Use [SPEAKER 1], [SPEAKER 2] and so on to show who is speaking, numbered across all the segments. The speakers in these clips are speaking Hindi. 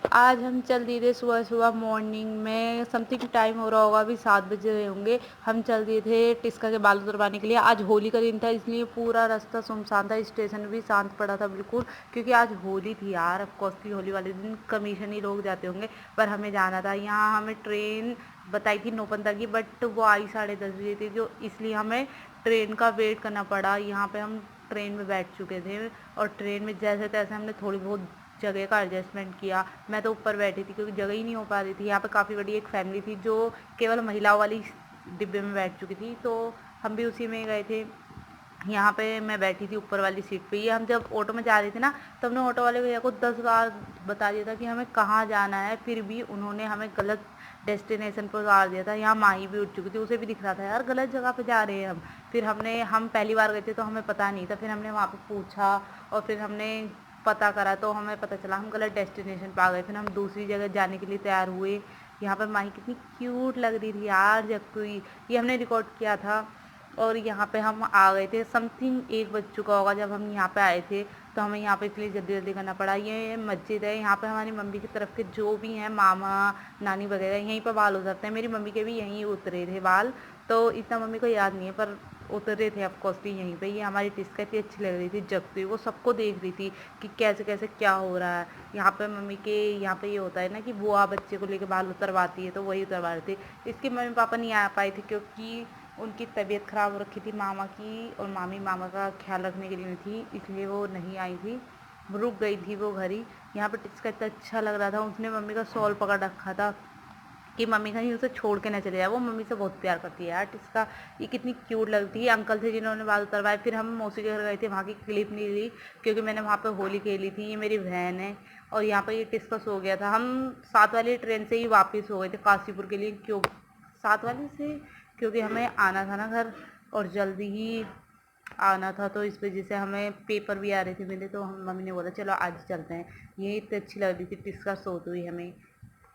[SPEAKER 1] आज हम चल दिए थे सुबह सुबह मॉर्निंग में, समथिंग टाइम हो रहा होगा, अभी 7 बज रहे होंगे। हम चल दिए थे टिस्का के बाल उतरवाने के लिए। आज होली का दिन था, इसलिए पूरा रास्ता सुनसान था, स्टेशन भी शांत पड़ा था बिल्कुल, क्योंकि आज होली थी यार। ऑफकोर्स की होली वाले दिन कमीशन ही लोग जाते होंगे, पर हमें जाना था। यहाँ हमें ट्रेन बताई थी 9:15 की, बट वो आई 10:30 बजे थी, जो इसलिए हमें ट्रेन का वेट करना पड़ा। यहाँ पे हम ट्रेन में बैठ चुके थे और ट्रेन में जैसे तैसे हमने थोड़ी बहुत जगह का एडजस्टमेंट किया। मैं तो ऊपर बैठी थी क्योंकि जगह ही नहीं हो पा रही थी। यहाँ पे काफ़ी बड़ी एक फैमिली थी जो केवल महिलाओं वाली डिब्बे में बैठ चुकी थी, तो हम भी उसी में गए थे। यहाँ पे मैं बैठी थी ऊपर वाली सीट पे। ये हम जब ऑटो में जा रहे थे ना, तो हमने ऑटो वाले भैया को 10 बार बता दिया था कि हमें कहाँ जाना है, फिर भी उन्होंने हमें गलत डेस्टिनेशन पर उतार दिया था। यहाँ माही भी उठ चुकी थी, उसे भी दिख रहा था यार गलत जगह पे जा रहे हैं हम। फिर हम पहली बार गए थे तो हमें पता नहीं था, फिर हमने वहाँ पे पूछा और फिर हमने पता करा तो हमें पता चला हम गलत डेस्टिनेशन पे आ गए। फिर हम दूसरी जगह जाने के लिए तैयार हुए। यहाँ पर माही कितनी क्यूट लग रही थी यार जक्कुई, ये हमने रिकॉर्ड किया था। और यहाँ पे हम आ गए थे, समथिंग 1 बज चुका होगा जब हम यहाँ पे आए थे। तो हमें यहाँ पे इसलिए जल्दी जल्दी करना पड़ा। ये मस्जिद है, यहाँ पे हमारी मम्मी की तरफ के जो भी हैं मामा नानी वगैरह यहीं पर बाल उतरते हैं। मेरी मम्मी के भी यहीं उतरे थे बाल, तो इतना मम्मी को याद नहीं है, पर उतरे थे ऑफकोर्सली यहीं पे। ये हमारी टिस्का इतनी अच्छी लग रही थी जगती, वो सबको देख रही थी कि कैसे कैसे क्या हो रहा है। यहाँ पे मम्मी के यहाँ पे ये होता है ना कि बुआ बच्चे को लेके बाल उतरवाती है, तो वही उतरवा रहे थे। इसके मम्मी पापा नहीं आ पाए थे क्योंकि उनकी तबीयत ख़राब हो रखी थी मामा की, और मामी मामा का ख्याल रखने के लिए थी, इसलिए वो नहीं आई थी, रुक गई थी वो घर ही। यहाँ पे टिस्का इतना अच्छा लग रहा था, उसने मम्मी का शॉल पकड़ रखा था कि मम्मी कहीं उसे छोड़ के ना चले जाए। वो मम्मी से बहुत प्यार करती है यार टिस्का, ये कितनी क्यूट लगती है। अंकल थे जिन्होंने बाल उतरवाए। फिर हम मौसी के घर गए थे, वहाँ की क्लिप नहीं ली क्योंकि मैंने वहाँ पे होली खेली थी। ये मेरी बहन है और यहाँ पर ये टिस्का सो गया था। हम 7 वाली ट्रेन से ही वापस हो गए थे काशीपुर के लिए, क्यों 7 वाले से, क्योंकि हमें आना था ना घर और जल्दी ही आना था, तो इस वजह से हमें पेपर भी आ रहे थे मेरे। तो हम मम्मी ने बोला चलो आज चलते हैं। ये इतनी अच्छी लग रही थी टिस्का सोती हुई हमें,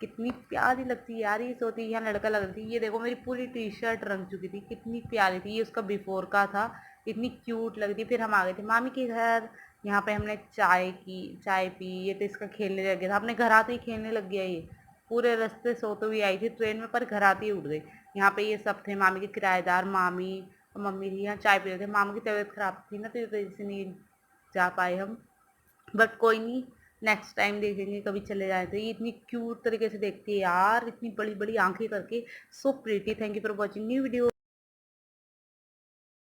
[SPEAKER 1] कितनी प्यारी लगती है यार ये सोती। यहाँ लड़का लग रही थी, ये देखो मेरी पूरी टी शर्ट रंग चुकी थी, कितनी प्यारी थी। ये उसका बिफोर का था, इतनी क्यूट लग रही। फिर हम आ गए थे मामी के घर। यहाँ पे हमने चाय पी। ये तो इसका खेलने लग गया था, अपने घर आते ही खेलने लग गया ये। पूरे रास्ते सोते हुए आई थी ट्रेन में, पर घर आते ही उठ गई। यहाँ पे ये सब थे मामी के किराएदार, मामी और मम्मी थी। यहाँ चाय पी रहे थे। मामा की तबीयत खराब थी ना, तो इस वजह से नहीं जा पाए हम, बट कोई नहीं, नेक्स्ट टाइम देखेंगे, कभी चले जाए तो। ये इतनी क्यूट तरीके से देखती है यार, इतनी बड़ी बड़ी आंखें करके, so pretty. Thank you for watching new video.